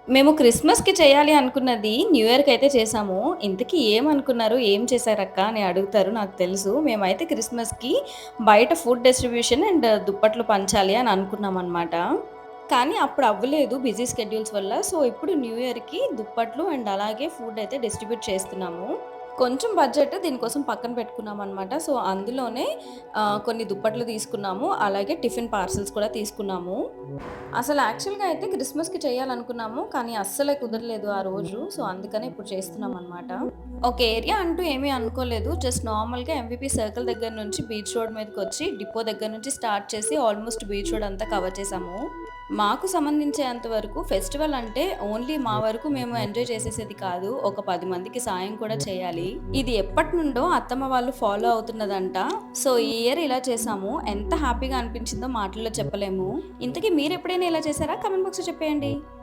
మేము క్రిస్మస్‌కి చేయాలి అనుకున్నది న్యూ ఇయర్‌కి అయితే చేసాము. ఇంతకీ ఏమనుకున్నారు? ఏం చేశారక్క అని అడుగుతారు నాకు తెలుసు. మేమైతే క్రిస్మస్‌కి బయట ఫుడ్ డిస్ట్రిబ్యూషన్ అండ్ దుప్పట్లు పంచాలి అని అనుకున్నామనమాట. కానీ అప్పుడు అవ్వలేదు బిజీ స్కెడ్యూల్స్ వల్ల. సో, ఇప్పుడు న్యూ ఇయర్‌కి దుప్పట్లు అండ్ అలాగే ఫుడ్ అయితే డిస్ట్రిబ్యూట్ చేస్తున్నాము. కొంచెం బడ్జెట్ దీనికోసం పక్కన పెట్టుకున్నామనమాట. సో, అందులోనే కొన్ని దుప్పట్లు తీసుకున్నాము. అలాగే టిఫిన్ పార్సెల్స్ కూడా తీసుకున్నాము. అసలు యాక్చువల్‌గా అయితే క్రిస్మస్‌కి చేయాలనుకున్నాము. కానీ అస్సలే కుదరలేదు ఆ రోజు. సో, అందుకనే ఇప్పుడు చేస్తున్నామనమాట. ఒక ఏరియా అంటూ ఏమీ అనుకోలేదు. జస్ట్ నార్మల్‌గా ఎంవీపీ సర్కిల్ దగ్గర నుంచి బీచ్ రోడ్ మీదకొచ్చి డిపో దగ్గర నుంచి స్టార్ట్ చేసి ఆల్మోస్ట్ బీచ్ రోడ్ అంతా కవర్ చేసాము. మాకు సంబంధించేంత వరకు ఫెస్టివల్ అంటే ఓన్లీ మా వరకు మేము ఎంజాయ్ చేసేసేది కాదు. ఒక 10 మందికి సాయం కూడా చేయాలి. ఇది ఎప్పటినుండో అత్తమ్మ వాళ్ళు ఫాలో అవుతున్నదంట. సో, ఈ ఇయర్ ఇలా చేసాము. ఎంత హ్యాపీగా అనిపించిందో మాటల్లో చెప్పలేము. ఇంతకీ మీరెప్పుడైనా ఇలా చేసారా? కామెంట్ బాక్స్‌లో చెప్పేయండి.